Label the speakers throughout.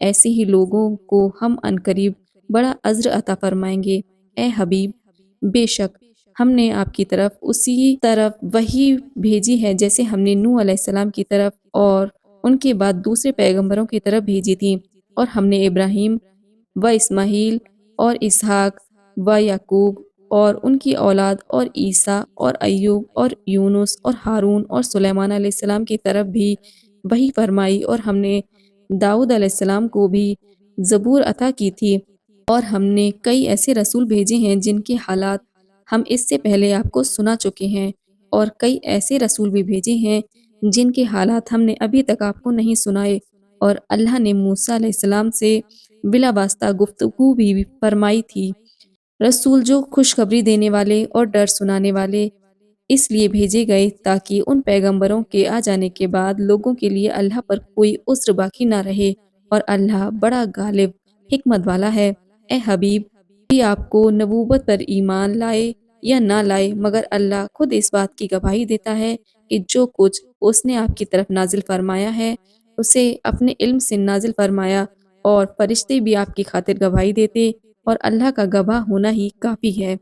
Speaker 1: ایسے ہی لوگوں کو ہم عنقریب بڑا اجر عطا فرمائیں گے۔ اے حبیب، بے شک ہم نے آپ کی طرف اسی طرف وحی بھیجی ہے جیسے ہم نے نوح علیہ السلام کی طرف اور ان کے بعد دوسرے پیغمبروں کی طرف بھیجی تھی، اور ہم نے ابراہیم و اسماعیل اور اسحاق و یعقوب اور ان کی اولاد اور عیسیٰ اور ایوب اور یونس اور ہارون اور سلیمان علیہ السلام کی طرف بھی وحی فرمائی، اور ہم نے داؤد علیہ السلام کو بھی زبور عطا کی تھی، اور ہم نے کئی ایسے رسول بھیجے ہیں جن کے حالات ہم اس سے پہلے آپ کو سنا چکے ہیں، اور کئی ایسے رسول بھی بھیجے ہیں جن کے حالات ہم نے ابھی تک آپ کو نہیں سنائے، اور اللہ نے موسیٰ علیہ السلام سے بلا واسطہ گفتگو بھی فرمائی تھی۔ رسول جو خوشخبری دینے والے اور ڈر سنانے والے اس لیے بھیجے گئے تاکہ ان پیغمبروں کے آ جانے کے بعد لوگوں کے لیے اللہ پر کوئی عذر باقی نہ رہے، اور اللہ بڑا غالب حکمت والا ہے۔ اے حبیب، بھی آپ کو نبوت پر ایمان لائے یا نہ لائے، مگر اللہ خود اس بات کی گواہی دیتا ہے کہ جو کچھ اس نے آپ کی طرف نازل فرمایا ہے اسے اپنے علم سے نازل فرمایا، اور فرشتے بھی آپ کی خاطر گواہی دیتے، اور اللہ کا گواہ ہونا ہی کافی ہے۔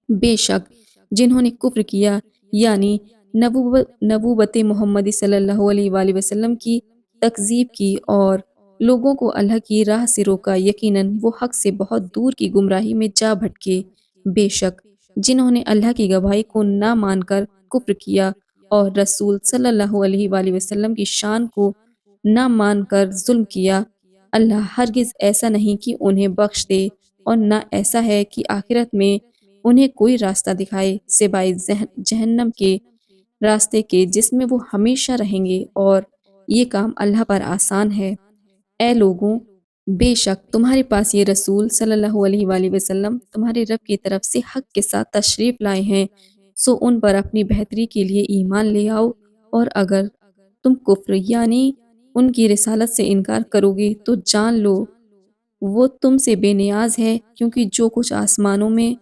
Speaker 1: بے شک جنہوں نے کفر کیا یعنی نبوت محمدی صلی اللہ علیہ وآلہ وسلم کی تکذیب کی اور لوگوں کو اللہ کی راہ سے روکا، یقیناً وہ حق سے بہت دور کی گمراہی میں جا بھٹکے۔ بے شک جنہوں نے اللہ کی گواہی کو نہ مان کر کفر کیا اور رسول صلی اللہ علیہ وآلہ وسلم کی شان کو نہ مان کر ظلم کیا، اللہ ہرگز ایسا نہیں کہ انہیں بخش دے، اور نہ ایسا ہے کہ آخرت میں انہیں کوئی راستہ دکھائے سوائے جہنم کے راستے کے جس میں وہ ہمیشہ رہیں گے، اور یہ کام اللہ پر آسان ہے۔ اے لوگوں، بے شک تمہارے پاس یہ رسول صلی اللہ علیہ وآلہ وسلم تمہارے رب کی طرف سے حق کے ساتھ تشریف لائے ہیں، سو ان پر اپنی بہتری کے لیے ایمان لے آؤ، اور اگر تم کفر یعنی ان کی رسالت سے انکار کرو گے تو جان لو وہ تم سے بے نیاز ہے، کیونکہ جو کچھ آسمانوں میں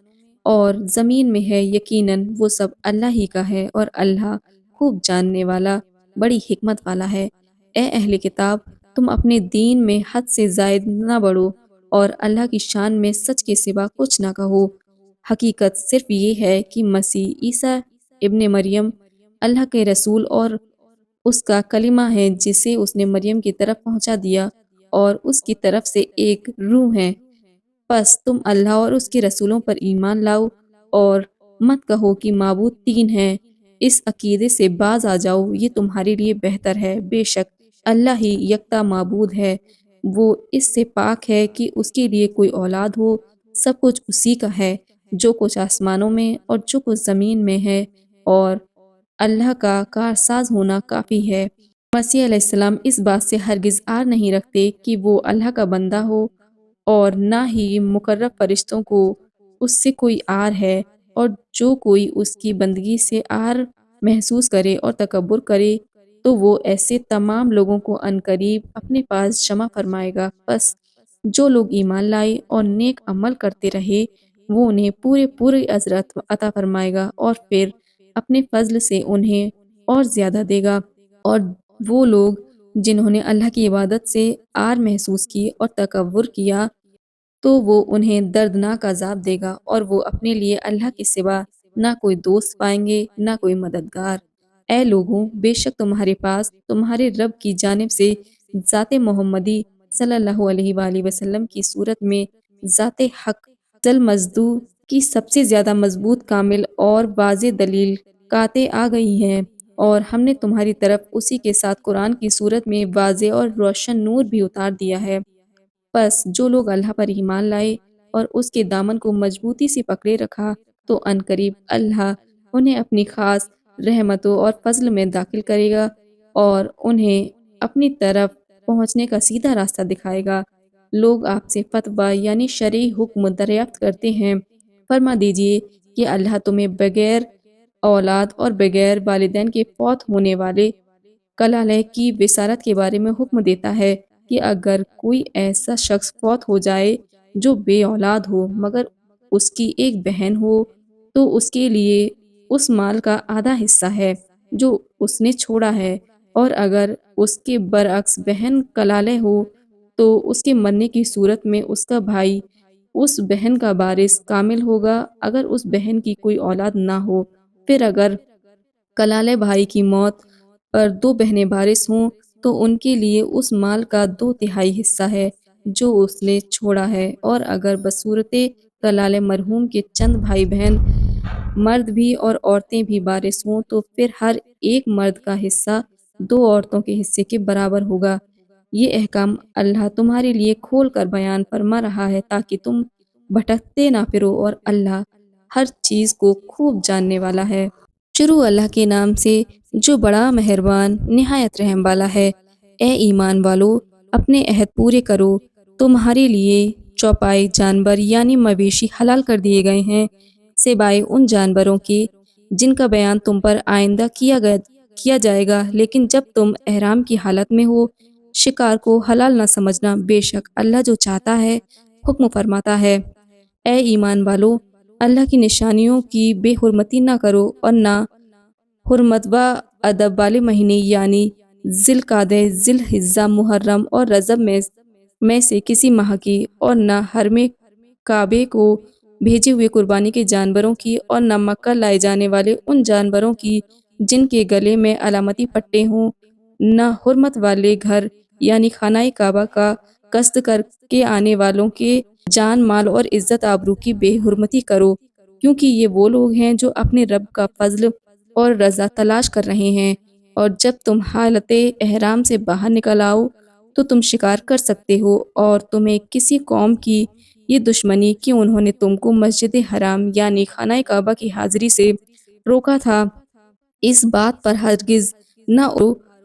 Speaker 1: اور زمین میں ہے یقیناً وہ سب اللہ ہی کا ہے، اور اللہ خوب جاننے والا بڑی حکمت والا ہے۔ اے اہل کتاب، تم اپنے دین میں حد سے زائد نہ بڑھو اور اللہ کی شان میں سچ کے سوا کچھ نہ کہو۔ حقیقت صرف یہ ہے کہ مسیح عیسیٰ ابن مریم اللہ کے رسول اور اس کا کلمہ ہے جسے اس نے مریم کی طرف پہنچا دیا، اور اس کی طرف سے ایک روح ہے۔ پس تم اللہ اور اس کے رسولوں پر ایمان لاؤ، اور مت کہو کہ معبود تین ہیں، اس عقیدے سے باز آ جاؤ، یہ تمہارے لیے بہتر ہے۔ بے شک اللہ ہی یکتا معبود ہے، وہ اس سے پاک ہے کہ اس کے لیے کوئی اولاد ہو، سب کچھ اسی کا ہے، جو کچھ آسمانوں میں اور جو کچھ زمین میں ہے، اور اللہ کا کارساز ہونا کافی ہے۔ مسیح علیہ السلام اس بات سے ہرگز آر نہیں رکھتے کہ وہ اللہ کا بندہ ہو، اور نہ ہی مقرب فرشتوں کو اس سے کوئی آر ہے، اور جو کوئی اس کی بندگی سے آر محسوس کرے اور تکبر کرے تو وہ ایسے تمام لوگوں کو عنقریب اپنے پاس جمع فرمائے گا۔ بس جو لوگ ایمان لائے اور نیک عمل کرتے رہے وہ انہیں پورے اجر عطا فرمائے گا، اور پھر اپنے فضل سے انہیں اور زیادہ دے گا۔ اور وہ لوگ جنہوں نے اللہ کی عبادت سے آر محسوس کی اور تکبر کیا تو وہ انہیں دردناک عذاب دے گا، اور وہ اپنے لیے اللہ کے سوا نہ کوئی دوست پائیں گے نہ کوئی مددگار۔ اے لوگوں، بے شک تمہارے پاس تمہارے رب کی جانب سے ذات محمدی صلی اللہ علیہ وآلہ وسلم کی صورت میں ذات حق المصدوع کی سب سے زیادہ مضبوط، کامل اور واضح دلیل قاطع آ گئی ہیں، اور ہم نے تمہاری طرف اسی کے ساتھ قرآن کی صورت میں واضح اور روشن نور بھی اتار دیا ہے۔ پس جو لوگ اللہ پر ایمان لائے اور اس کے دامن کو مضبوطی سے پکڑے رکھا تو عنقریب اللہ انہیں اپنی خاص رحمتوں اور فضل میں داخل کرے گا، اور انہیں اپنی طرف پہنچنے کا سیدھا راستہ دکھائے گا۔ لوگ آپ سے فتویٰ یعنی شرعی حکم دریافت کرتے ہیں، فرما دیجئے کہ اللہ تمہیں بغیر اولاد اور بغیر والدین کے فوت ہونے والے کلالہ کی وصارت کے بارے میں حکم دیتا ہے کہ اگر کوئی ایسا شخص فوت ہو جائے جو بے اولاد ہو مگر اس کی ایک بہن ہو تو اس کے لیے اس مال کا آدھا حصہ ہے جو اس نے چھوڑا ہے، اور اگر اس کے برعکس بہن کلالہ ہو تو اس کے مرنے کی صورت میں اس کا بھائی اس بہن کا وارث کامل ہوگا اگر اس بہن کی کوئی اولاد نہ ہو۔ پھر اگر کلالے بھائی کی موت پر دو بہنیں وارث ہوں تو ان کے لیے اس مال کا 2/3 حصہ ہے جو اس نے چھوڑا ہے، اور اگر بصورت کلالے مرحوم کے چند بھائی بہن مرد بھی اور عورتیں بھی وارث ہوں تو پھر ہر ایک مرد کا حصہ 2 عورتوں کے حصے کے برابر ہوگا۔ یہ احکام اللہ تمہارے لیے کھول کر بیان فرما رہا ہے تاکہ تم بھٹکتے نہ پھرو، اور اللہ ہر چیز کو خوب جاننے والا ہے۔ شروع اللہ کے نام سے جو بڑا مہربان نہایت رحم والا ہے۔ اے ایمان والو، اپنے عہد پورے کرو۔ تمہارے لیے چوپائے جانور یعنی مویشی حلال کر دیے گئے ہیں، سوائے ان جانوروں کے جن کا بیان تم پر آئندہ کیا جائے گا، لیکن جب تم احرام کی حالت میں ہو شکار کو حلال نہ سمجھنا، بے شک اللہ جو چاہتا ہے حکم فرماتا ہے۔ اے ایمان والو، اللہ کی نشانیوں کی بے حرمتی نہ کرو، اور نہ حرمت و ادب والے مہینے یعنی ذی القعدہ، ذی الحجہ، محرم اور رجب میں سے کسی ماہ کی، اور نہ حرم کعبے کو بھیجے ہوئے قربانی کے جانوروں کی، اور نہ مکہ لائے جانے والے ان جانوروں کی جن کے گلے میں علامتی پٹے ہوں، نہ حرمت والے گھر یعنی خانہ کعبہ کا قصد کر کے آنے والوں کے جان مال اور عزت آبرو کی بے حرمتی کرو، کیونکہ یہ وہ لوگ ہیں جو اپنے رب کا فضل اور رضا تلاش کر رہے ہیں۔ اور جب تم حالت احرام سے باہر نکل آؤ تو تم شکار کر سکتے ہو، اور تمہیں کسی قوم کی یہ دشمنی کہ انہوں نے تم کو مسجد حرام یعنی خانہ کعبہ کی حاضری سے روکا تھا، اس بات پر ہرگز نہ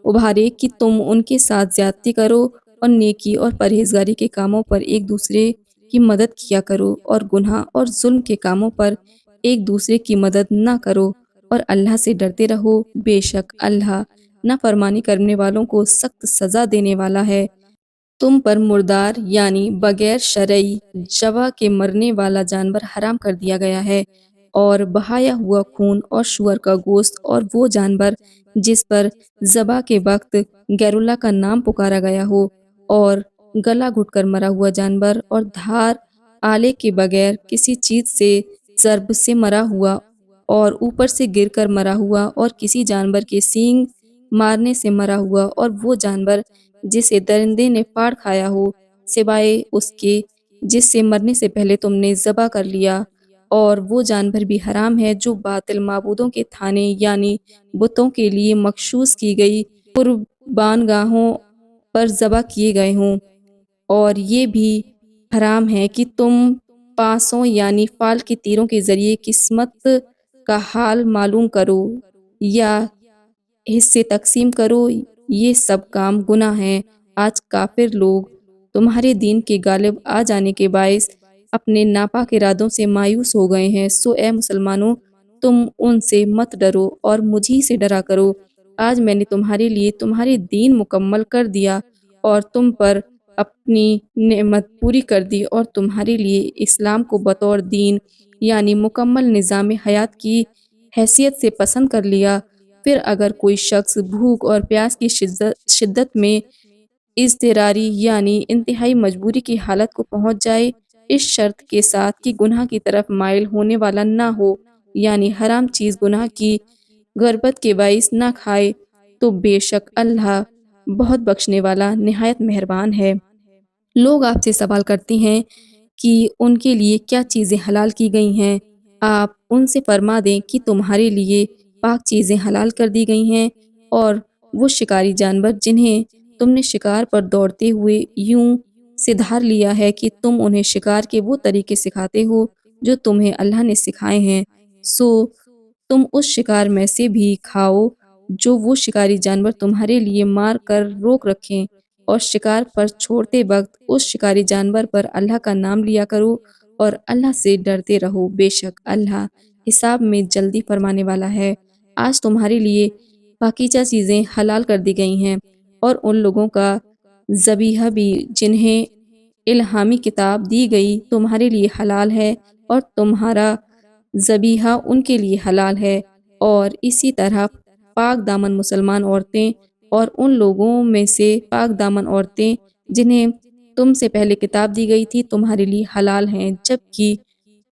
Speaker 1: ابھارے کہ تم ان کے ساتھ زیادتی کرو، اور نیکی اور پرہیزگاری کے کاموں پر ایک دوسرے کی مدد کیا کرو، اور گناہ اور ظلم کے کاموں پر ایک دوسرے کی مدد نہ کرو، اور اللہ سے ڈرتے رہو، بے شک اللہ نافرمانی کرنے والوں کو سخت سزا دینے والا ہے۔ تم پر مردار یعنی بغیر شرعی ذبح کے مرنے والا جانور حرام کر دیا گیا ہے، اور بہایا ہوا خون اور سور کا گوشت، اور وہ جانور جس پر ذبح کے وقت غیر اللہ کا نام پکارا گیا ہو، اور گلا گھٹ کر مرا ہوا جانور، اور دھار آلے کے بغیر کسی چیز سے ضرب سے مرا ہوا اور اوپر سے گر کر مرا ہوا، اور کسی جانور کے سینگ مارنے سے مرا ہوا، اور وہ جانور جسے درندے نے پھاڑ کھایا ہو، سوائے اس کے جس سے مرنے سے پہلے تم نے ذبح کر لیا، اور وہ جانور بھی حرام ہے جو باطل معبودوں کے تھانے یعنی بتوں کے لیے مخصوص کی گئی قربان گاہوں پر ذبح کیے گئے ہوں، اور یہ بھی حرام ہے کہ تم پانسوں یعنی فال کے تیروں کے ذریعے قسمت کا حال معلوم کرو یا حصے تقسیم کرو، یہ سب کام گناہ ہیں۔ آج کافر لوگ تمہارے دین کے غالب آ جانے کے باعث اپنے ناپاک ارادوں سے مایوس ہو گئے ہیں، سو اے مسلمانوں، تم ان سے مت ڈرو اور مجھی سے ڈرا کرو۔ آج میں نے تمہارے لیے تمہارے دین مکمل کر دیا اور تم پر اپنی نعمت پوری کر دی، اور تمہارے لیے اسلام کو بطور دین یعنی مکمل نظام حیات کی حیثیت سے پسند کر لیا۔ پھر اگر کوئی شخص بھوک اور پیاس کی شدت میں اضطراری یعنی انتہائی مجبوری کی حالت کو پہنچ جائے، اس شرط کے ساتھ کہ گناہ کی طرف مائل ہونے والا نہ ہو یعنی حرام چیز گناہ کی غربت کے باعث نہ کھائے، تو بے شک اللہ بہت بخشنے والا نہایت مہربان ہے۔ لوگ آپ سے سوال کرتے ہیں کہ ان کے لیے کیا چیزیں حلال کی گئی ہیں، آپ ان سے فرما دیں کہ تمہارے لیے پاک چیزیں حلال کر دی گئی ہیں، اور وہ شکاری جانور جنہیں تم نے شکار پر دوڑتے ہوئے یوں سے دھار لیا ہے کہ تم انہیں شکار کے وہ طریقے سکھاتے ہو جو تمہیں اللہ نے سکھائے ہیں، سو تم اس شکار میں سے بھی کھاؤ جو وہ شکاری جانور تمہارے لیے مار کر روک رکھیں، اور شکار پر چھوڑتے وقت اس شکاری جانور پر اللہ کا نام لیا کرو، اور اللہ سے ڈرتے رہو، بے شک اللہ حساب میں جلدی فرمانے والا ہے۔ آج تمہارے لیے پاکیزہ چیزیں حلال کر دی گئی ہیں، اور ان لوگوں کا ذبیحہ بھی جنہیں الہامی کتاب دی گئی تمہارے لیے حلال ہے، اور تمہارا ذبیحہ ان کے لیے حلال ہے، اور اسی طرح پاک دامن مسلمان عورتیں اور ان لوگوں میں سے پاک دامن عورتیں جنہیں تم سے پہلے کتاب دی گئی تھی تمہارے لیے حلال ہیں، جبکہ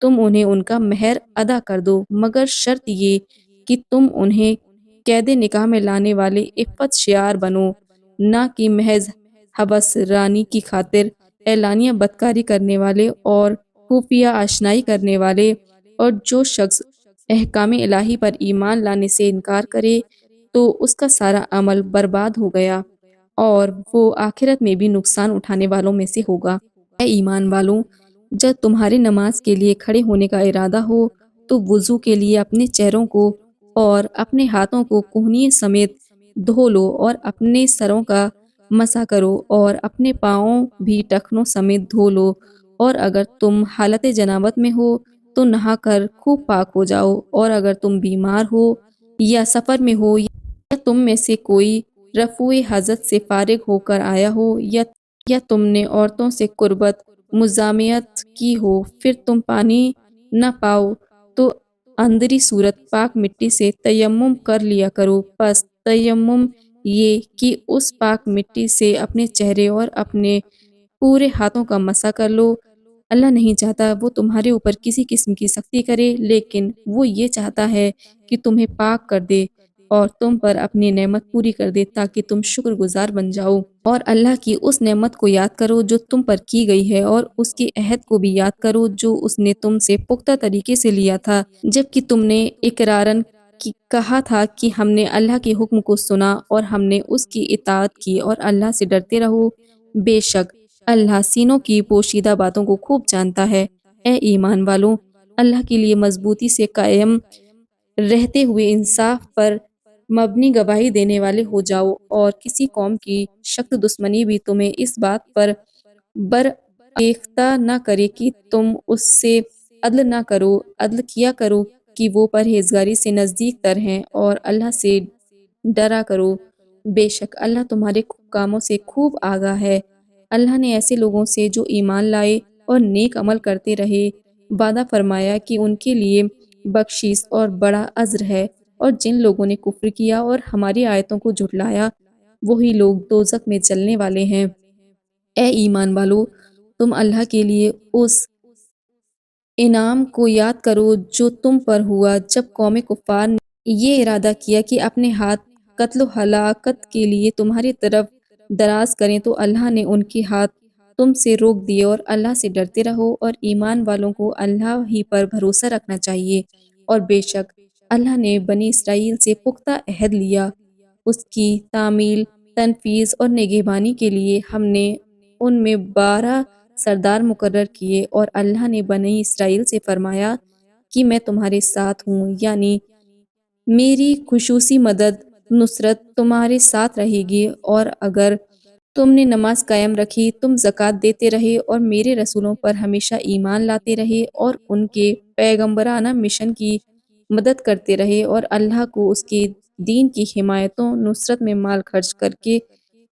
Speaker 1: تم انہیں ان کا مہر ادا کر دو، مگر شرط یہ کہ تم انہیں قید نکاح میں لانے والے عفت شعار بنو، نہ کہ محض حبس رانی کی خاطر اعلانیہ بدکاری کرنے والے اور خفیہ آشنائی کرنے والے۔ اور جو شخص احکام الہی پر ایمان لانے سے انکار کرے تو اس کا سارا عمل برباد ہو گیا اور وہ آخرت میں بھی نقصان اٹھانے والوں میں سے ہوگا۔ اے ایمان والوں، جب تمہارے نماز کے لیے کھڑے ہونے کا ارادہ ہو تو وضو کے لیے اپنے چہروں کو اور اپنے ہاتھوں کو کہنی سمیت دھو لو اور اپنے سروں کا مسح کرو اور اپنے پاؤں بھی ٹخنوں سمیت دھو لو، اور اگر تم حالت جنابت میں ہو تو نہا کر خوب پاک ہو جاؤ، اور اگر تم بیمار ہو یا سفر میں ہو یا تم میں سے کوئی رفع حاجت سے فارغ ہو کر آیا ہو یا تم نے عورتوں سے قربت مزاحمت کی ہو، پھر تم پانی نہ پاؤ تو اندری صورت پاک مٹی سے تیمم کر لیا کرو۔ پس تیمم یہ کہ اس پاک مٹی سے اپنے چہرے اور اپنے پورے ہاتھوں کا مسح کر لو۔ اللہ نہیں چاہتا وہ تمہارے اوپر کسی قسم کی سختی کرے، لیکن وہ یہ چاہتا ہے کہ تمہیں پاک کر دے اور تم پر اپنی نعمت پوری کر دے تاکہ تم شکر گزار بن جاؤ۔ اور اللہ کی اس نعمت کو یاد کرو جو تم پر کی گئی ہے، اور اس کے عہد کو بھی یاد کرو جو اس نے تم سے پختہ طریقے سے لیا تھا، جبکہ تم نے اقرارن کہا تھا کہ ہم نے اللہ کے حکم کو سنا اور ہم نے اس کی اطاعت کی، اور اللہ سے ڈرتے رہو۔ بے شک اللہ سینوں کی پوشیدہ باتوں کو خوب جانتا ہے۔ اے ایمان والوں، اللہ کے لیے مضبوطی سے قائم رہتے ہوئے انصاف پر مبنی گواہی دینے والے ہو جاؤ، اور کسی قوم کی سخت دشمنی بھی تمہیں اس بات پر برانگیختہ نہ کرے کہ تم اس سے عدل نہ کرو، عدل کیا کرو کہ وہ پرہیزگاری سے نزدیک تر ہیں، اور اللہ سے ڈرا کرو۔ بے شک اللہ تمہارے کاموں سے خوب آگاہ ہے۔ اللہ نے ایسے لوگوں سے جو ایمان لائے اور نیک عمل کرتے رہے وعدہ فرمایا کہ ان کے لیے بخشش اور بڑا اجر ہے، اور جن لوگوں نے کفر کیا اور ہماری آیتوں کو جھٹلایا وہی لوگ دوزخ میں جلنے والے ہیں۔ اے ایمان والو، تم اللہ کے لیے اس انعام کو یاد کرو جو تم پر ہوا جب قوم کفار نے یہ ارادہ کیا کہ اپنے ہاتھ قتل و ہلاکت کے لیے تمہاری طرف دراز کریں تو اللہ نے ان کے ہاتھ تم سے روک دیے۔ اور اللہ سے ڈرتے رہو، اور ایمان والوں کو اللہ ہی پر بھروسہ رکھنا چاہیے، اور بے شک اللہ نے بنی اسرائیل سے پختہ عہد لیا۔ اس کی تعمیل، تنفیذ اور نگہبانی کے لیے ہم نے ان میں 12 سردار مقرر کیے، اور اللہ نے بنی اسرائیل سے فرمایا کہ میں تمہارے ساتھ ہوں، یعنی میری خصوصی مدد نصرت تمہارے ساتھ رہے گی، اور اگر تم نے نماز قائم رکھی، تم زکوٰۃ دیتے رہے اور میرے رسولوں پر ہمیشہ ایمان لاتے رہے اور ان کے پیغمبرانہ مشن کی مدد کرتے رہے، اور اللہ کو اس کے دین کی حمایتوں نصرت میں مال خرچ کر کے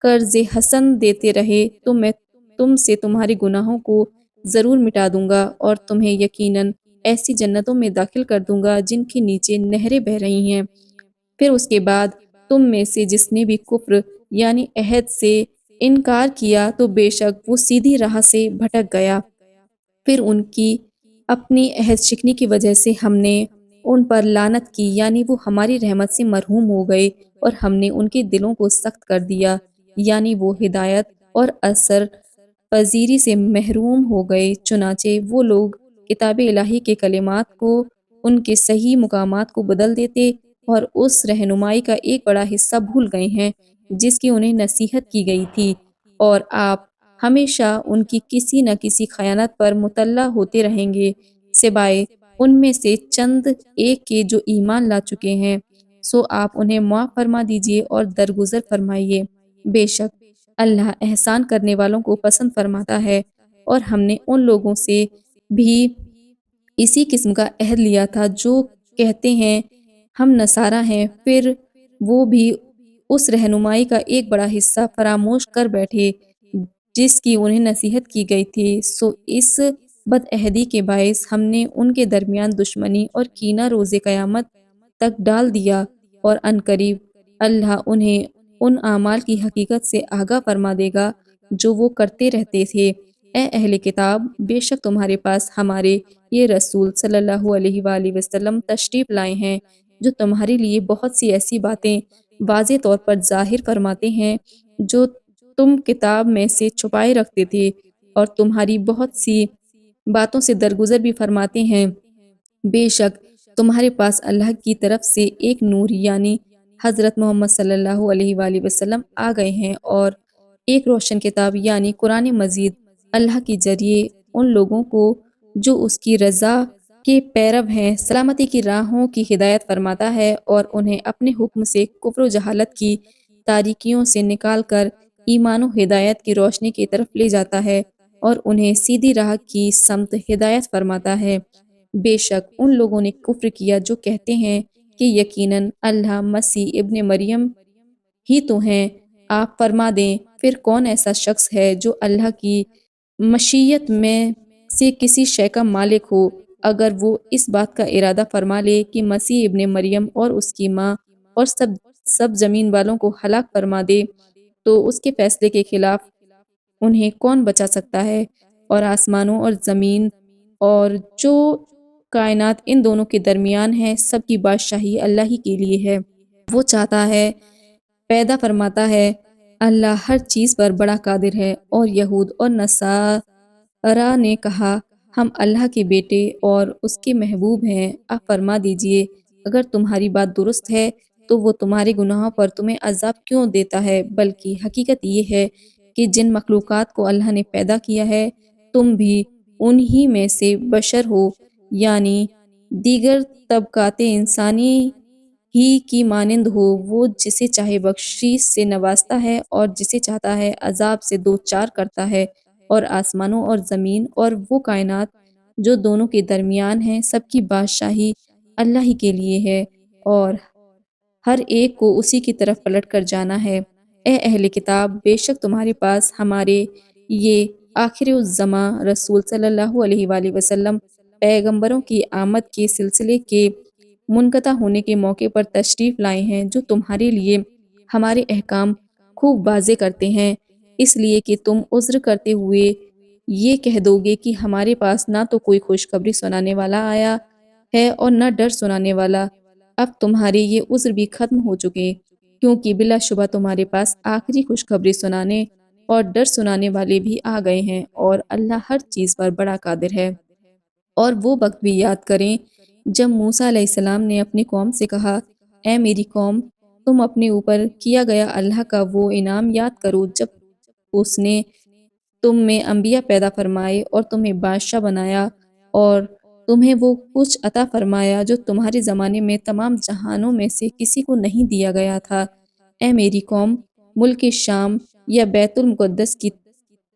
Speaker 1: قرض حسن دیتے رہے، تو میں تم سے تمہارے گناہوں کو ضرور مٹا دوں گا اور تمہیں یقیناً ایسی جنتوں میں داخل کر دوں گا جن کے نیچے نہریں بہہ رہی ہیں۔ پھر اس کے بعد تم میں سے جس نے بھی کفر یعنی عہد سے انکار کیا تو بے شک وہ سیدھی راہ سے بھٹک گیا۔ پھر ان کی اپنی عہد شکنی کی وجہ سے ہم نے ان پر لعنت کی، یعنی وہ ہماری رحمت سے محروم ہو گئے، اور ہم نے ان کے دلوں کو سخت کر دیا، یعنی وہ ہدایت اور اثر پذیری سے محروم ہو گئے۔ چنانچہ وہ لوگ کتاب الہی کے کلمات کو، ان کے صحیح مقامات کو بدل دیتے اور اس رہنمائی کا ایک بڑا حصہ بھول گئے ہیں جس کی انہیں نصیحت کی گئی تھی، اور آپ ہمیشہ ان کی کسی نہ کسی خیانت پر مطلع ہوتے رہیں گے، سوائے ان میں سے چند ایک کے جو ایمان لا چکے ہیں، سو آپ انہیں معاف فرما دیجئے اور درگزر فرمائیے۔ بے شک اللہ احسان کرنے والوں کو پسند فرماتا ہے۔ اور ہم نے ان لوگوں سے بھی اسی قسم کا عہد لیا تھا جو کہتے ہیں ہم نصارہ ہیں، پھر وہ بھی اس رہنمائی کا ایک بڑا حصہ فراموش کر بیٹھے جس کی انہیں نصیحت کی گئی تھی، سو اس بدعہدی کے باعث ہم نے ان کے درمیان دشمنی اور کینہ روز قیامت تک ڈال دیا، اور عنقریب اللہ انہیں ان اعمال کی حقیقت سے آگاہ فرما دے گا جو وہ کرتے رہتے تھے۔ اے اہل کتاب، بے شک تمہارے پاس ہمارے یہ رسول صلی اللہ علیہ وآلہ وسلم تشریف لائے ہیں، جو تمہارے لیے بہت سی ایسی باتیں واضح طور پر ظاہر فرماتے ہیں جو تم کتاب میں سے چھپائے رکھتے تھے، اور تمہاری بہت سی باتوں سے درگزر بھی فرماتے ہیں۔ بے شک تمہارے پاس اللہ کی طرف سے ایک نور یعنی حضرت محمد صلی اللہ علیہ وآلہ وسلم آ گئے ہیں، اور ایک روشن کتاب یعنی قرآن مجید اللہ کے ذریعے ان لوگوں کو جو اس کی رضا کے پیرو ہیں سلامتی کی راہوں کی ہدایت فرماتا ہے، اور انہیں اپنے حکم سے کفر و جہالت کی تاریکیوں سے نکال کر ایمان و ہدایت کی روشنی کی طرف لے جاتا ہے، اور انہیں سیدھی راہ کی سمت ہدایت فرماتا ہے۔ بے شک ان لوگوں نے کفر کیا جو کہتے ہیں کہ یقیناً اللہ مسیح ابن مریم ہی تو ہیں۔ آپ فرما دیں، پھر کون ایسا شخص ہے جو اللہ کی مشیت میں سے کسی شے کا مالک ہو؟ اگر وہ اس بات کا ارادہ فرما لے کہ مسیح ابن مریم اور اس کی ماں اور سب زمین والوں کو ہلاک فرما دے، تو اس کے فیصلے کے خلاف انہیں کون بچا سکتا ہے؟ اور آسمانوں اور زمین اور جو کائنات ان دونوں کے درمیان ہے، سب کی بادشاہی اللہ ہی کے لیے ہے۔ وہ چاہتا ہے پیدا فرماتا ہے، اللہ ہر چیز پر بڑا قادر ہے۔ اور یہود اور نصارہ نے کہا، ہم اللہ کے بیٹے اور اس کے محبوب ہیں۔ آپ فرما دیجئے، اگر تمہاری بات درست ہے تو وہ تمہارے گناہوں پر تمہیں عذاب کیوں دیتا ہے؟ بلکہ حقیقت یہ ہے کہ جن مخلوقات کو اللہ نے پیدا کیا ہے تم بھی انہی میں سے بشر ہو، یعنی دیگر طبقات انسانی ہی کی مانند ہو۔ وہ جسے چاہے بخشش سے نوازتا ہے اور جسے چاہتا ہے عذاب سے دوچار کرتا ہے، اور آسمانوں اور زمین اور وہ کائنات جو دونوں کے درمیان ہیں، سب کی بادشاہی اللہ ہی کے لیے ہے، اور ہر ایک کو اسی کی طرف پلٹ کر جانا ہے۔ اے اہل کتاب، بے شک تمہارے پاس ہمارے یہ آخر الزماں رسول صلی اللہ علیہ وآلہ وسلم پیغمبروں کی آمد کے سلسلے کے منقطع ہونے کے موقع پر تشریف لائے ہیں، جو تمہارے لیے ہمارے احکام خوب واضح کرتے ہیں، اس لیے کہ تم عذر کرتے ہوئے یہ کہہ دو گے کہ ہمارے پاس نہ تو کوئی خوشخبری سنانے والا آیا ہے اور نہ ڈر سنانے والا۔ اب تمہارے یہ عذر بھی ختم ہو چکے، کیونکہ بلا شبہ تمہارے پاس آخری خوشخبری سنانے اور ڈر سنانے والے بھی آ گئے ہیں، اور اللہ ہر چیز پر بڑا قادر ہے۔ اور وہ وقت بھی یاد کریں جب موسیٰ علیہ السلام نے اپنی قوم سے کہا، اے میری قوم، تم اپنے اوپر کیا گیا اللہ کا وہ انعام یاد کرو جب اس نے تم میں انبیاء پیدا فرمائے اور تمہیں بادشاہ بنایا، اور تمہیں وہ کچھ عطا فرمایا جو تمہارے زمانے میں تمام جہانوں میں سے کسی کو نہیں دیا گیا تھا۔ اے میری قوم، ملک شام یا بیت المقدس کی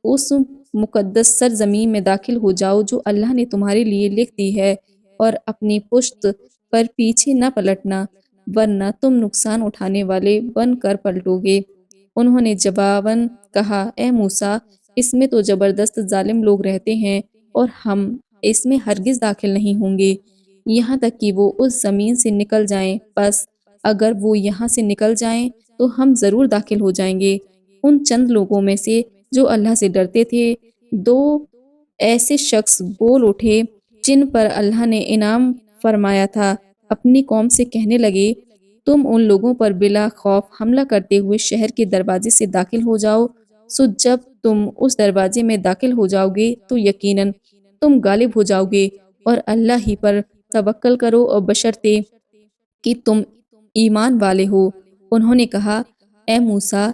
Speaker 1: اس مقدس سرزمین میں داخل ہو جاؤ جو اللہ نے تمہارے لیے لکھ دی ہے، اور اپنی پشت پر پیچھے نہ پلٹنا، ورنہ تم نقصان اٹھانے والے بن کر پلٹو گے۔ انہوں نے جواباً کہا، اے موسیٰ، اس میں تو زبردست ظالم لوگ رہتے ہیں، اور ہم اس میں ہرگز داخل نہیں ہوں گے یہاں تک کہ وہ اس زمین سے نکل جائیں، پس اگر وہ یہاں سے نکل جائیں تو ہم ضرور داخل ہو جائیں گے۔ ان چند لوگوں میں سے جو اللہ سے ڈرتے تھے، دو ایسے شخص بول اٹھے جن پر اللہ نے انعام فرمایا تھا، اپنی قوم سے کہنے لگے، تم ان لوگوں پر بلا خوف حملہ کرتے ہوئے شہر کے دروازے سے داخل ہو جاؤ، سو جب تم اس دروازے میں داخل ہو جاؤ گے تو یقیناً تم غالب ہو جاؤ گے، اور اللہ ہی پر توکل کرو، اور بشرطے کہ تم ایمان والے ہو۔ انہوں نے کہا، اے موسیٰ،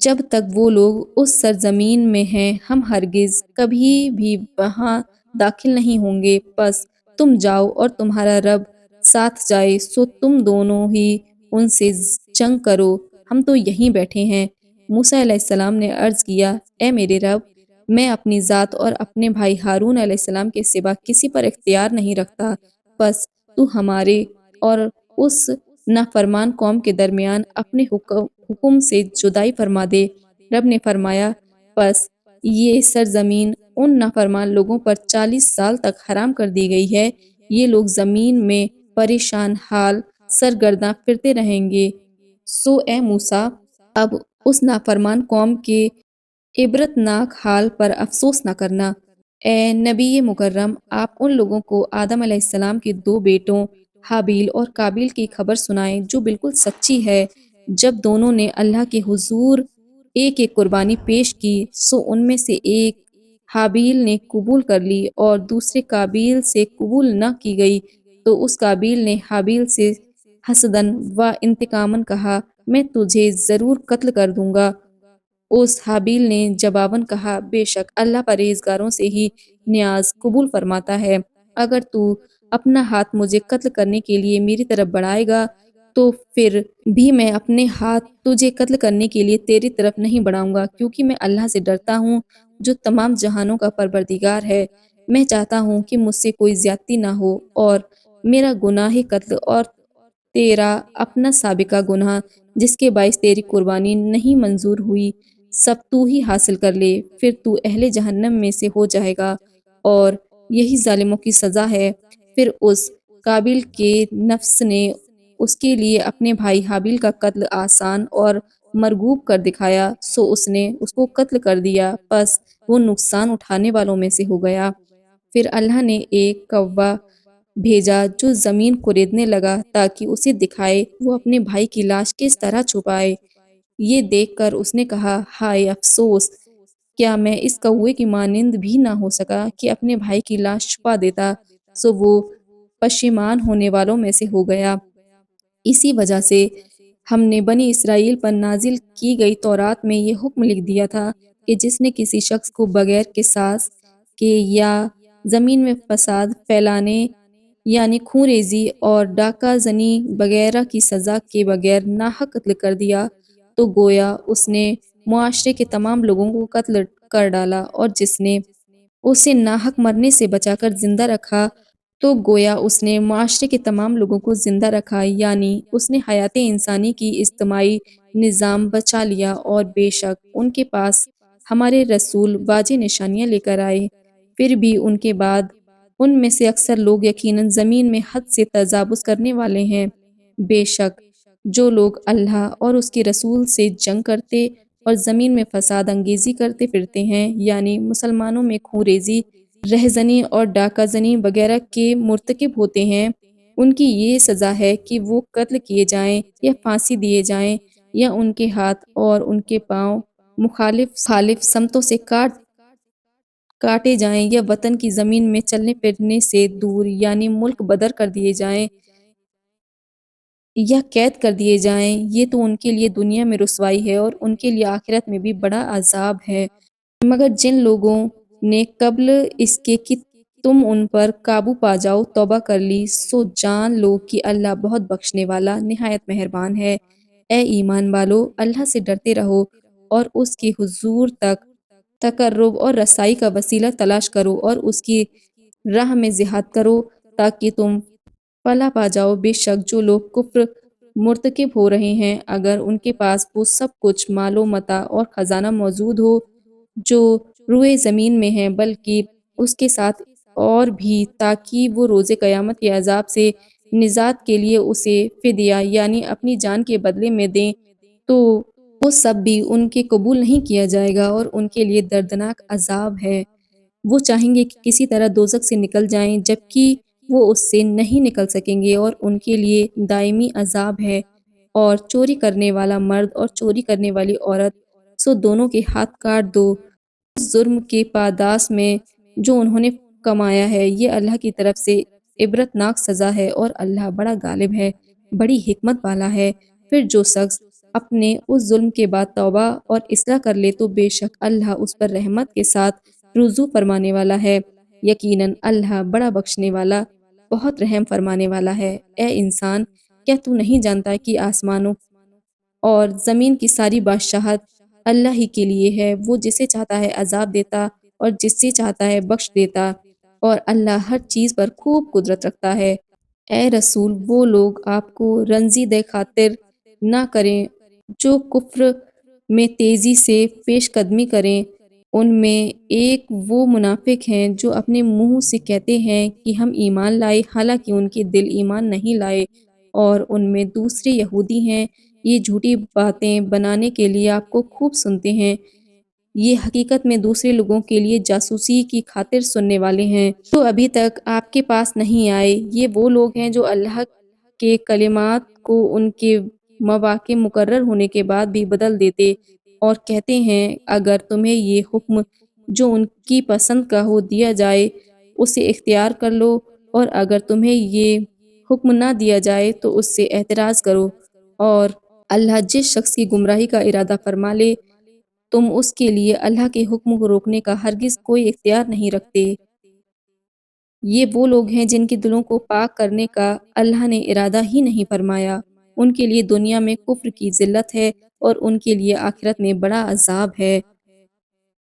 Speaker 1: جب تک وہ لوگ اس سرزمین میں ہیں ہم ہرگز کبھی بھی وہاں داخل نہیں ہوں گے، پس تم جاؤ اور تمہارا رب ساتھ جائے، سو تم دونوں ہی ان سے جنگ کرو، ہم تو یہیں بیٹھے ہیں۔ موسیٰ علیہ السلام نے عرض کیا، اے میرے رب، میں اپنی ذات اور اپنے بھائی ہارون علیہ السلام کے سوا کسی پر اختیار نہیں رکھتا، پس تو ہمارے اور اس نافرمان قوم کے درمیان اپنے حکم سے جدائی فرما دے۔ رب نے فرمایا، پس یہ سرزمین ان نافرمان لوگوں پر 40 سال تک حرام کر دی گئی ہے، یہ لوگ زمین میں پریشان حال سرگرداں پھرتے رہیں گے۔ سو اے موسیٰ، اب اس نافرمان قوم کے عبرتناک حال پر افسوس نہ کرنا۔ اے نبی مکرم، آپ ان لوگوں کو آدم علیہ السلام کے دو بیٹوں حابیل اور قابیل کی خبر سنائیں جو بالکل سچی ہے۔ جب دونوں نے اللہ کے حضور ایک ایک قربانی پیش کی، سو ان میں سے ایک حابیل نے قبول کر لی اور دوسرے قابیل سے قبول نہ کی گئی، تو اس قابیل نے حابیل سے حسداً و انتقاماً کہا، میں تجھے ضرور قتل کر دوں گا۔ اس حابیل نے جواباً کہا، بے شک اللہ پرہیزگاروں سے ہی نیاز قبول فرماتا ہے۔ اگر تو اپنا ہاتھ مجھے قتل کرنے کے لیے میری طرف بڑھائے گا تو پھر بھی میں اپنے ہاتھ تجھے قتل کرنے کے لیے تیری طرف نہیں بڑھاؤں گا، کیونکہ میں اللہ سے ڈرتا ہوں جو تمام جہانوں کا پروردگار ہے۔ میں چاہتا ہوں کہ مجھ سے کوئی زیادتی نہ ہو، اور میرا گناہ قتل اور تیرا اپنا سابقہ گناہ جس کے باعث تیری قربانی نہیں منظور ہوئی، سب تو ہی حاصل کر لے، پھر تو اہل جہنم میں سے ہو جائے گا، اور یہی ظالموں کی سزا ہے۔ پھر اس قابیل کے نفس نے اس کے لیے اپنے بھائی حابیل کا قتل آسان اور مرغوب کر دکھایا، سو اس نے اس کو قتل کر دیا، پس وہ نقصان اٹھانے والوں میں سے ہو گیا۔ پھر اللہ نے ایک کوا بھیجا جو زمین کوریدنے لگا تاکہ اسے دکھائے وہ اپنے بھائی کی لاش کس طرح چھپائے۔ یہ دیکھ کر اس نے کہا، ہائے افسوس! کیا میں اس کوے کی مانند بھی نہ ہو سکا کہ اپنے بھائی کی لاش چھپا دیتا؟ سو وہ پشیمان ہونے والوں میں سے ہو گیا۔ اسی وجہ سے ہم نے بنی اسرائیل پر نازل کی گئی تورات میں یہ حکم لکھ دیا تھا کہ جس نے کسی شخص کو بغیر قصاص کے یا زمین میں فساد پھیلانے یعنی خون ریزی اور ڈاکہ زنی وغیرہ کی سزا کے بغیر ناحق قتل کر دیا، تو گویا اس نے معاشرے کے تمام لوگوں کو قتل کر ڈالا، اور جس نے اسے ناحق مرنے سے بچا کر زندہ رکھا تو گویا اس نے معاشرے کے تمام لوگوں کو زندہ رکھا، یعنی اس نے حیات انسانی کی اجتماعی نظام بچا لیا۔ اور بے شک ان کے پاس ہمارے رسول واضح نشانیاں لے کر آئے، پھر بھی ان کے بعد ان میں سے اکثر لوگ یقیناً زمین میں حد سے تجاوز کرنے والے ہیں۔ بے شک جو لوگ اللہ اور اس کے رسول سے جنگ کرتے اور زمین میں فساد انگیزی کرتے پھرتے ہیں، یعنی مسلمانوں میں خون ریزی، رہزنی اور ڈاکہ زنی وغیرہ کے مرتکب ہوتے ہیں، ان کی یہ سزا ہے کہ وہ قتل کیے جائیں یا پھانسی دیے جائیں، یا ان کے ہاتھ اور ان کے پاؤں مخالف سمتوں سے کاٹے جائیں، یا وطن کی زمین میں چلنے پھرنے سے دور یعنی ملک بدر کر دیے جائیں، یا قید کر دیے جائیں۔ یہ تو ان کے لیے دنیا میں رسوائی ہے، اور ان کے لیے آخرت میں بھی بڑا عذاب ہے۔ مگر جن لوگوں نے قبل اس کے کہ تم ان پر قابو پا جاؤ توبہ کر لی، سو جان لو کہ اللہ بہت بخشنے والا نہایت مہربان ہے۔ اے ایمان والو، اللہ سے ڈرتے رہو اور اس کے حضور تک تقرب اور رسائی کا وسیلہ تلاش کرو، اور اس کی راہ میں جہاد کرو تاکہ تم فلاح پا جاؤ۔ بے شک جو لوگ کفر مرتکب ہو رہے ہیں، اگر ان کے پاس وہ سب کچھ مال و متاع اور خزانہ موجود ہو جو روئے زمین میں ہے، بلکہ اس کے ساتھ اور بھی، تاکہ وہ روز قیامت کے عذاب سے نجات کے لیے اسے فدیہ یعنی اپنی جان کے بدلے میں دیں، تو وہ سب بھی ان کے قبول نہیں کیا جائے گا، اور ان کے لیے دردناک عذاب ہے۔ وہ چاہیں گے کہ کسی طرح دوزخ سے نکل جائیں، جبکہ وہ اس سے نہیں نکل سکیں گے، اور ان کے لیے دائمی عذاب ہے۔ اور چوری کرنے والا مرد اور چوری کرنے والی عورت، سو دونوں کے ہاتھ کاٹ دو اس جرم کے پاداش میں جو انہوں نے کمایا ہے۔ یہ اللہ کی طرف سے عبرتناک سزا ہے، اور اللہ بڑا غالب ہے، بڑی حکمت والا ہے۔ پھر جو شخص اپنے اس ظلم کے بعد توبہ اور اصلاح کر لے تو بے شک اللہ اس پر رحمت کے ساتھ رجوع فرمانے والا ہے۔ یقیناً اللہ بڑا بخشنے والا، بہت رحم فرمانے والا ہے۔ اے انسان، کیا تو نہیں جانتا کہ آسمانوں اور زمین کی ساری بادشاہت اللہ ہی کے لیے ہے؟ وہ جسے چاہتا ہے عذاب دیتا اور جس سے چاہتا ہے بخش دیتا، اور اللہ ہر چیز پر خوب قدرت رکھتا ہے۔ اے رسول، وہ لوگ آپ کو رنجی دے خاطر نہ کریں جو کفر میں تیزی سے پیش قدمی کریں۔ ان میں ایک وہ منافق ہیں جو اپنے منہ سے کہتے ہیں کہ ہم ایمان لائے، حالانکہ ان کے دل ایمان نہیں لائے، اور ان میں دوسرے یہودی ہیں، یہ جھوٹی باتیں بنانے کے لیے آپ کو خوب سنتے ہیں۔ یہ حقیقت میں دوسرے لوگوں کے لیے جاسوسی کی خاطر سننے والے ہیں جو ابھی تک آپ کے پاس نہیں آئے۔ یہ وہ لوگ ہیں جو اللہ کے کلمات کو ان کے مواقع مقرر ہونے کے بعد بھی بدل دیتے اور کہتے ہیں اگر تمہیں یہ حکم جو ان کی پسند کا ہو دیا جائے اسے اختیار کر لو، اور اگر تمہیں یہ حکم نہ دیا جائے تو اس سے اعتراض کرو۔ اور اللہ جس شخص کی گمراہی کا ارادہ فرما لے تم اس کے لیے اللہ کے حکم کو روکنے کا ہرگز کوئی اختیار نہیں رکھتے۔ یہ وہ لوگ ہیں جن کے دلوں کو پاک کرنے کا اللہ نے ارادہ ہی نہیں فرمایا۔ ان کے لیے دنیا میں کفر کی ذلت ہے اور ان کے لیے آخرت میں بڑا عذاب ہے۔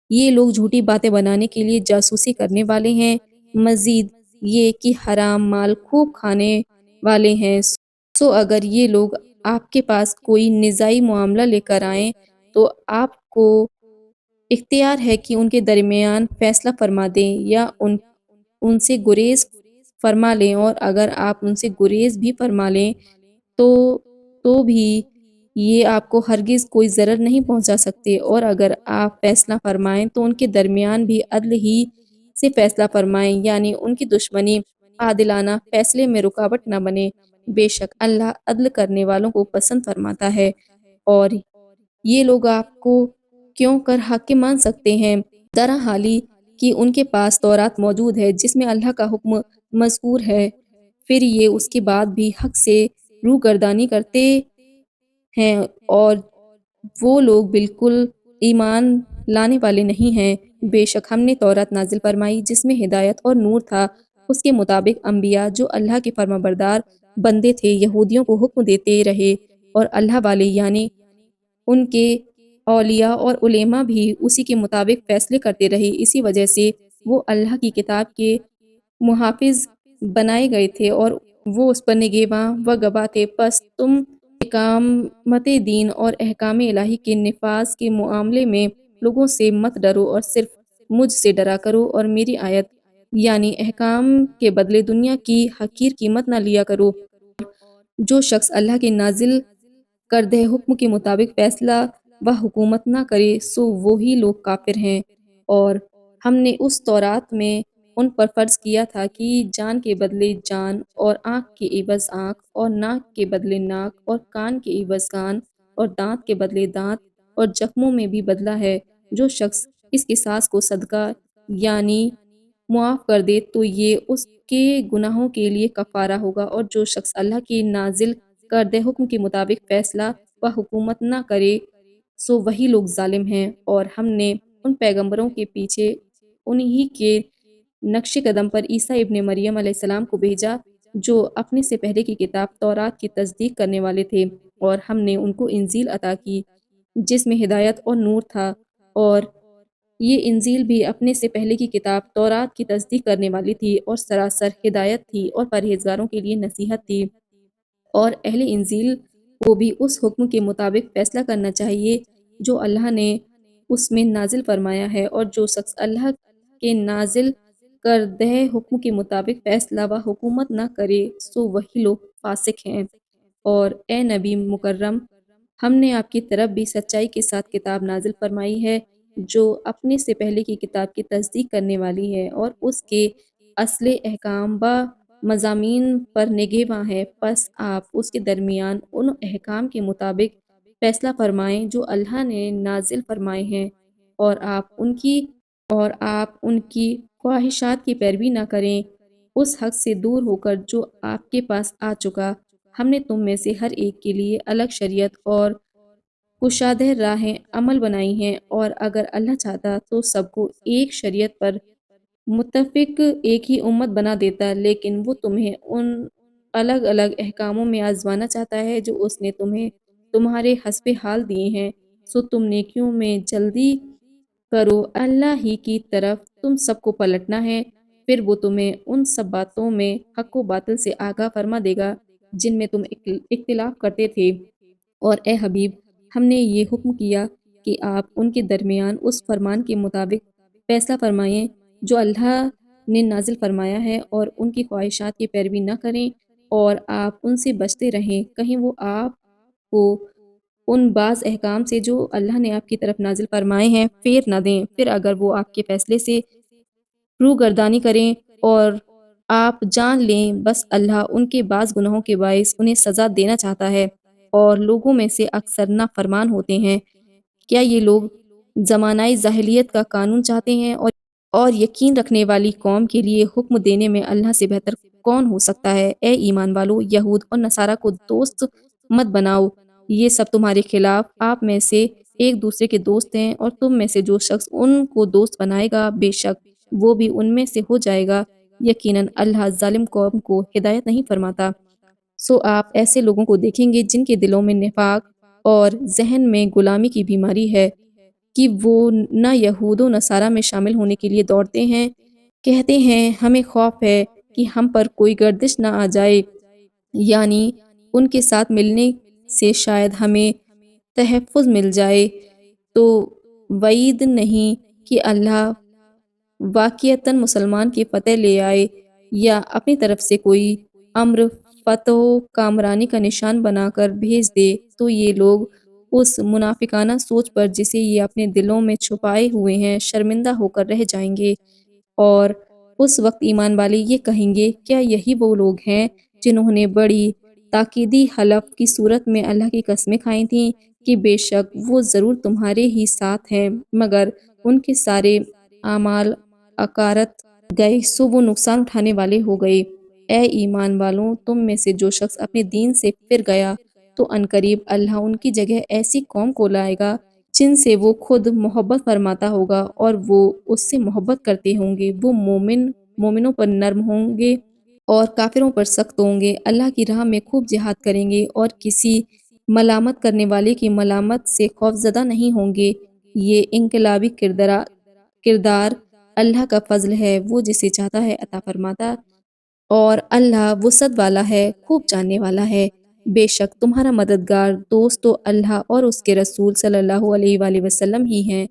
Speaker 1: یہ لوگ جھوٹی باتیں بنانے کے لیے جاسوسی کرنے والے ہیں، مزید یہ کہ حرام مال خوب کھانے والے ہیں۔ سو اگر یہ لوگ آپ کے پاس کوئی نزاعی معاملہ لے کر آئیں تو آپ کو اختیار ہے کہ ان کے درمیان فیصلہ فرما دیں یا ان سے گریز فرما لیں، اور اگر آپ ان سے گریز بھی فرما لیں تو بھی یہ آپ کو ہرگز کوئی ضرر نہیں پہنچا سکتے، اور اگر آپ فیصلہ فرمائیں تو ان کے درمیان بھی عدل ہی سے فیصلہ فرمائیں، یعنی ان کی دشمنی عادلانہ فیصلے میں رکاوٹ نہ بنے۔ بے شک اللہ عدل کرنے والوں کو پسند فرماتا ہے۔ اور یہ لوگ آپ کو کیوں کر حاکم مان سکتے ہیں، درا حالی کہ ان کے پاس تورات موجود ہے جس میں اللہ کا حکم مذکور ہے، پھر یہ اس کے بعد بھی حق سے روگردانی کرتے ہیں اور وہ لوگ بالکل ایمان لانے والے نہیں ہیں۔ بے شک ہم نے تورات نازل فرمائی جس میں ہدایت اور نور تھا، اس کے مطابق انبیاء جو اللہ کے فرمانبردار بندے تھے یہودیوں کو حکم دیتے رہے، اور اللہ والے یعنی ان کے اولیاء اور علماء بھی اسی کے مطابق فیصلے کرتے رہے۔ اسی وجہ سے وہ اللہ کی کتاب کے محافظ بنائے گئے تھے اور وہ اس پر نگہباں و گواہ تھے۔ پس تم اقامت دین اور احکام الہی کے نفاذ کے معاملے میں لوگوں سے مت ڈرو اور صرف مجھ سے ڈرا کرو، اور میری آیت یعنی احکام کے بدلے دنیا کی حقیر قیمت نہ لیا کرو۔ جو شخص اللہ کے نازل کردہ حکم کے مطابق فیصلہ و حکومت نہ کرے سو وہی لوگ کافر ہیں۔ اور ہم نے اس تورات میں ان پر فرض کیا تھا کہ جان کے بدلے جان، اور آنکھ کے عوض آنکھ، اور ناک کے بدلے ناک، اور کان کے عوض کان، اور دانت کے بدلے دانت، اور زخموں میں بھی بدلہ ہے۔ جو شخص اس قصاص کو صدقہ یعنی معاف کر دے تو یہ اس کے گناہوں کے لیے کفارہ ہوگا، اور جو شخص اللہ کے نازل کردہ حکم کے مطابق فیصلہ و حکومت نہ کرے سو وہی لوگ ظالم ہیں۔ اور ہم نے ان پیغمبروں کے پیچھے انہی کے نقش قدم پر عیسیٰ ابن مریم علیہ السلام کو بھیجا جو اپنے سے پہلے کی کتاب تورات کی تصدیق کرنے والے تھے، اور ہم نے ان کو انجیل عطا کی جس میں ہدایت اور نور تھا، اور یہ انجیل بھی اپنے سے پہلے کی کتاب تورات کی تصدیق کرنے والی تھی اور سراسر ہدایت تھی اور پرہیزگاروں کے لیے نصیحت تھی۔ اور اہل انجیل کو بھی اس حکم کے مطابق فیصلہ کرنا چاہیے جو اللہ نے اس میں نازل فرمایا ہے، اور جو شخص اللہ کے نازل کردہ حکم کے مطابق فیصلہ و حکومت نہ کرے سو وہی لوگ فاسق ہیں۔ اور اے نبی مکرم، ہم نے آپ کی طرف بھی سچائی کے ساتھ کتاب نازل فرمائی ہے جو اپنے سے پہلے کی کتاب کی تصدیق کرنے والی ہے اور اس کے اصل احکام و مضامین پر نگہباں ہے۔ پس آپ اس کے درمیان ان احکام کے مطابق فیصلہ فرمائیں جو اللہ نے نازل فرمائے ہیں، اور آپ ان کی خواہشات کی پیروی نہ کریں اس حق سے دور ہو کر جو آپ کے پاس آ چکا۔ ہم نے تم میں سے ہر ایک کے لیے الگ شریعت اور کشادہ راہیں عمل بنائی ہیں، اور اگر اللہ چاہتا تو سب کو ایک شریعت پر متفق ایک ہی امت بنا دیتا، لیکن وہ تمہیں ان الگ الگ احکاموں میں آزمانا چاہتا ہے جو اس نے تمہیں تمہارے حسب حال دیے ہیں۔ سو تم نیکیوں میں جلدی کرو، اللہ ہی کی طرف تم سب کو پلٹنا ہے، پھر وہ تمہیں ان سب باتوں میں حق و باطل سے آگاہ فرما دے گا جن میں تم اختلاف کرتے تھے۔ اور اے حبیب، ہم نے یہ حکم کیا کہ آپ ان کے درمیان اس فرمان کے مطابق فیصلہ فرمائیں جو اللہ نے نازل فرمایا ہے، اور ان کی خواہشات کی پیروی نہ کریں، اور آپ ان سے بچتے رہیں کہیں وہ آپ کو ان بعض احکام سے جو اللہ نے آپ کی طرف نازل فرمائے ہیں پھیر نہ دیں۔ پھر اگر وہ آپ کے فیصلے سے روگردانی کریں اور آپ جان لیں بس اللہ ان کے بعض گناہوں کے باعث انہیں سزا دینا چاہتا ہے، اور لوگوں میں سے اکثر نافرمان ہوتے ہیں۔ کیا یہ لوگ زمانۂ جاہلیت کا قانون چاہتے ہیں، اور یقین رکھنے والی قوم کے لیے حکم دینے میں اللہ سے بہتر کون ہو سکتا ہے؟ اے ایمان والو، یہود اور نصارہ کو دوست مت بناؤ، یہ سب تمہارے خلاف آپ میں سے ایک دوسرے کے دوست ہیں، اور تم میں سے جو شخص ان کو دوست بنائے گا بے شک وہ بھی ان میں سے ہو جائے گا۔ یقیناً اللہ ظالم قوم کو ہدایت نہیں فرماتا۔ سو آپ ایسے لوگوں کو دیکھیں گے جن کے دلوں میں نفاق اور ذہن میں غلامی کی بیماری ہے، کہ وہ نہ یہود و نصارہ میں شامل ہونے کے لیے دوڑتے ہیں، کہتے ہیں ہمیں خوف ہے کہ ہم پر کوئی گردش نہ آ جائے، یعنی ان کے ساتھ ملنے سے شاید ہمیں تحفظ مل جائے۔ تو وعید نہیں کہ اللہ واقعتاً مسلمان کی فتح لے آئے یا اپنی طرف سے کوئی امر فتح و کامرانی کا نشان بنا کر بھیج دے، تو یہ لوگ اس منافقانہ سوچ پر جسے یہ اپنے دلوں میں چھپائے ہوئے ہیں شرمندہ ہو کر رہ جائیں گے، اور اس وقت ایمان والے یہ کہیں گے کیا یہی وہ لوگ ہیں جنہوں نے بڑی تاکیدی حلف کی صورت میں اللہ کی قسمیں کھائی تھیں کہ بے شک وہ ضرور تمہارے ہی ساتھ ہیں، مگر ان کے سارے اعمال اکارت گئے، سو وہ نقصان اٹھانے والے ہو گئے۔ اے ایمان والوں، تم میں سے جو شخص اپنے دین سے پھر گیا تو عنقریب اللہ ان کی جگہ ایسی قوم کو لائے گا جن سے وہ خود محبت فرماتا ہوگا اور وہ اس سے محبت کرتے ہوں گے۔ وہ مومنوں پر نرم ہوں گے اور کافروں پر سخت ہوں گے، اللہ کی راہ میں خوب جہاد کریں گے اور کسی ملامت کرنے والے کی ملامت سے خوفزدہ نہیں ہوں گے۔ یہ انقلابی کردار اللہ کا فضل ہے، وہ جسے چاہتا ہے عطا فرماتا، اور اللہ وسعت والا ہے، خوب جاننے والا ہے۔ بے شک تمہارا مددگار دوست تو اللہ اور اس کے رسول صلی اللہ علیہ وآلہ وسلم ہی ہیں،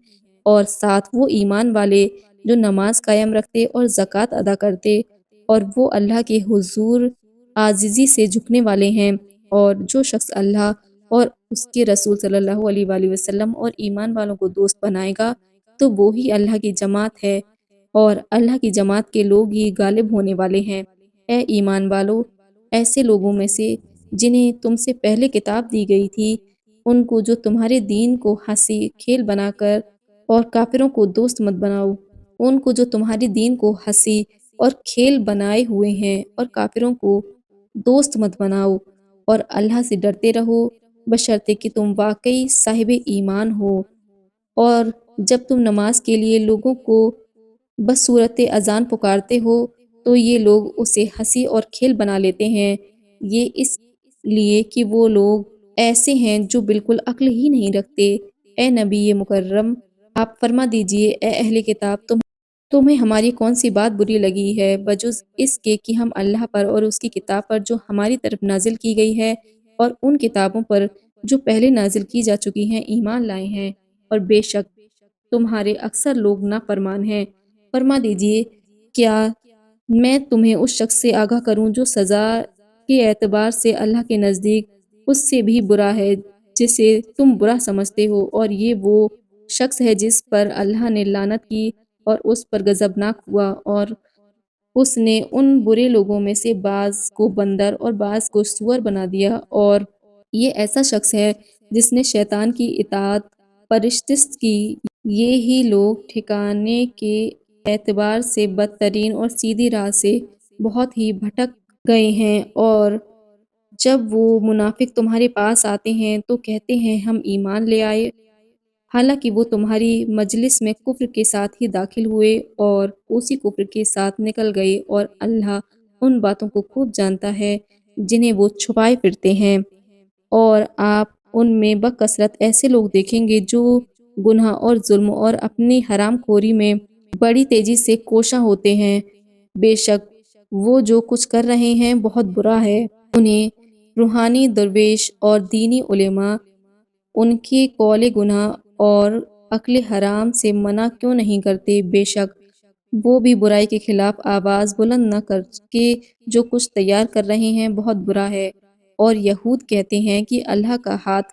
Speaker 1: اور ساتھ وہ ایمان والے جو نماز قائم رکھتے اور زکوٰۃ ادا کرتے، اور وہ اللہ کے حضور عاجزی سے جھکنے والے ہیں۔ اور جو شخص اللہ اور اس کے رسول صلی اللہ علیہ وآلہ وسلم اور ایمان والوں کو دوست بنائے گا تو وہی اللہ کی جماعت ہے، اور اللہ کی جماعت کے لوگ ہی غالب ہونے والے ہیں۔ اے ایمان والو، ایسے لوگوں میں سے جنہیں تم سے پہلے کتاب دی گئی تھی ان کو جو تمہارے دین کو ہنسی کھیل بنا کر، اور کافروں کو دوست مت بناؤ، ان کو جو تمہارے دین کو ہنسی اور کھیل بنائے ہوئے ہیں، اور کافروں کو دوست مت بناؤ، اور اللہ سے ڈرتے رہو بشرطے کہ تم واقعی صاحب ایمان ہو۔ اور جب تم نماز کے لیے لوگوں کو بصورت اذان پکارتے ہو تو یہ لوگ اسے ہنسی اور کھیل بنا لیتے ہیں، یہ اس لیے کہ وہ لوگ ایسے ہیں جو بالکل عقل ہی نہیں رکھتے۔ اے نبی مکرم، آپ فرما دیجئے اے اہل کتاب، تمہیں ہماری کون سی بات بری لگی ہے بجز اس کے کہ ہم اللہ پر اور اس کی کتاب پر جو ہماری طرف نازل کی گئی ہے اور ان کتابوں پر جو پہلے نازل کی جا چکی ہیں ایمان لائے ہیں، اور بے شک تمہارے اکثر لوگ نافرمان ہیں۔ فرما دیجئے کیا میں تمہیں اس شخص سے آگاہ کروں جو سزا کے اعتبار سے اللہ کے نزدیک اس سے بھی برا ہے جسے تم برا سمجھتے ہو، اور یہ وہ شخص ہے جس پر اللہ نے لعنت کی اور اس پر غضبناک ہوا، اور اس نے ان برے لوگوں میں سے بعض کو بندر اور بعض کو سور بنا دیا، اور یہ ایسا شخص ہے جس نے شیطان کی اطاعت پرستش کی۔ یہ ہی لوگ ٹھکانے کے اعتبار سے بدترین اور سیدھی راہ سے بہت ہی بھٹک گئے ہیں۔ اور جب وہ منافق تمہارے پاس آتے ہیں تو کہتے ہیں ہم ایمان لے آئے، حالانکہ وہ تمہاری مجلس میں کفر کے ساتھ ہی داخل ہوئے اور اسی کفر کے ساتھ نکل گئے، اور اللہ ان باتوں کو خوب جانتا ہے جنہیں وہ چھپائے پھرتے ہیں۔ اور آپ ان میں بکثرت ایسے لوگ دیکھیں گے جو گناہ اور ظلم اور اپنی حرام خوری میں بڑی تیزی سے کوشاں ہوتے ہیں، بے شک وہ جو کچھ کر رہے ہیں بہت برا ہے۔ انہیں روحانی درویش اور دینی علماء ان کے قول گناہ اور اکل حرام سے منع کیوں نہیں کرتے؟ بے شک وہ بھی برائی کے خلاف آواز بلند نہ کر کے جو کچھ تیار کر رہے ہیں بہت برا ہے۔ اور یہود کہتے ہیں کہ اللہ کا ہاتھ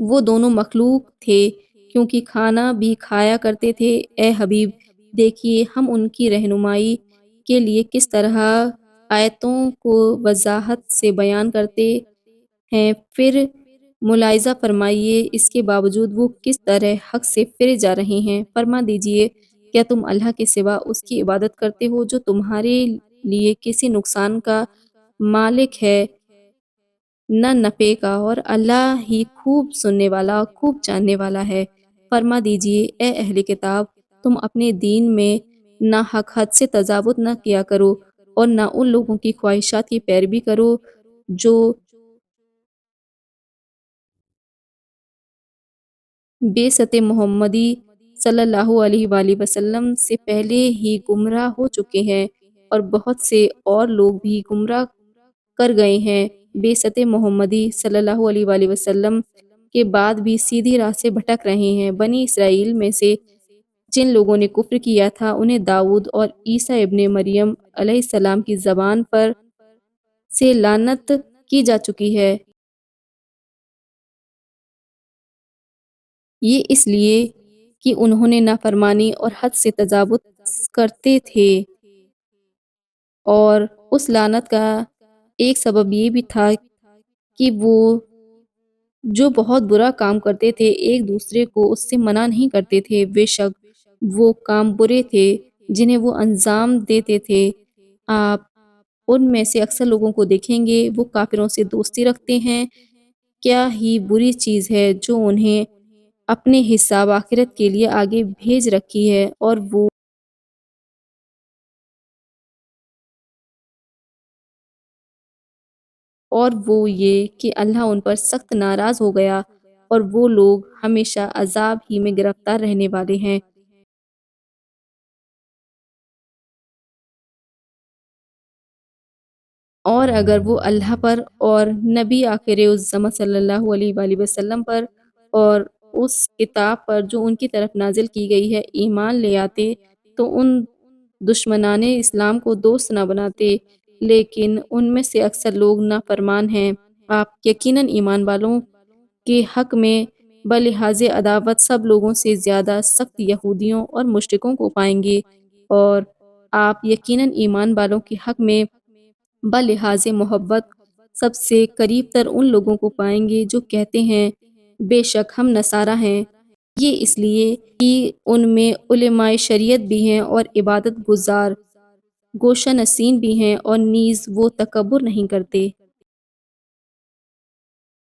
Speaker 1: وہ دونوں مخلوق تھے کیونکہ کھانا بھی کھایا کرتے تھے۔ اے حبیب، دیکھیے ہم ان کی رہنمائی کے لیے کس طرح آیتوں کو وضاحت سے بیان کرتے ہیں، پھر ملاحظہ فرمائیے اس کے باوجود وہ کس طرح حق سے پھرے جا رہے ہیں۔ فرما دیجئے، کیا تم اللہ کے سوا اس کی عبادت کرتے ہو جو تمہارے لیے کسی نقصان کا مالک ہے نہ نفع کا، اور اللہ ہی خوب سننے والا خوب جاننے والا ہے۔ فرما دیجئے اے اہل کتاب، تم اپنے دین میں نہ حق حد سے تجاوز نہ کیا کرو اور نہ ان لوگوں کی خواہشات کی پیروی کرو جو بعثت محمدی صلی اللہ علیہ وآلہ وسلم سے پہلے ہی گمراہ ہو چکے ہیں، اور بہت سے اور لوگ بھی گمراہ کر گئے ہیں۔ بعثت محمدی صلی اللہ علیہ وآلہ وسلم کے بعد بھی سیدھی راہ سے بھٹک رہے ہیں۔ بنی اسرائیل میں سے جن لوگوں نے کفر کیا تھا انہیں داؤد اور عیسیٰ ابن مریم علیہ السلام کی زبان پر سے لعنت کی جا چکی ہے۔ یہ اس لیے کہ انہوں نے نافرمانی اور حد سے تجاوز کرتے تھے، اور اس لعنت کا ایک سبب یہ بھی تھا کہ وہ جو بہت برا کام کرتے تھے ایک دوسرے کو اس سے منع نہیں کرتے تھے۔ بے شک وہ کام برے تھے جنہیں وہ انجام دیتے تھے۔ آپ ان میں سے اکثر لوگوں کو دیکھیں گے وہ کافروں سے دوستی رکھتے ہیں۔ کیا ہی بری چیز ہے جو انہیں اپنے حساب آخرت کے لیے آگے بھیج رکھی ہے، اور وہ یہ کہ اللہ ان پر سخت ناراض ہو گیا، اور وہ لوگ ہمیشہ عذاب ہی میں گرفتار رہنے والے ہیں۔ اور اگر وہ اللہ پر اور نبی آخر الزماں صلی اللہ علیہ وآلہ وسلم پر اور اس کتاب پر جو ان کی طرف نازل کی گئی ہے ایمان لے آتے تو ان دشمنان اسلام کو دوست نہ بناتے، لیکن ان میں سے اکثر لوگ نافرمان ہیں۔ آپ یقیناً ایمان والوں کے حق میں بلحاظ عداوت سب لوگوں سے زیادہ سخت یہودیوں اور مشرکوں کو پائیں گے، اور آپ یقیناً ایمان والوں کے حق میں بلحاظ محبت سب سے قریب تر ان لوگوں کو پائیں گے جو کہتے ہیں بے شک ہم نصارہ ہیں۔ یہ اس لیے کہ ان میں علماء شریعت بھی ہیں اور عبادت گزار گوشہ نشین بھی ہیں، اور نیز وہ تکبر نہیں کرتے۔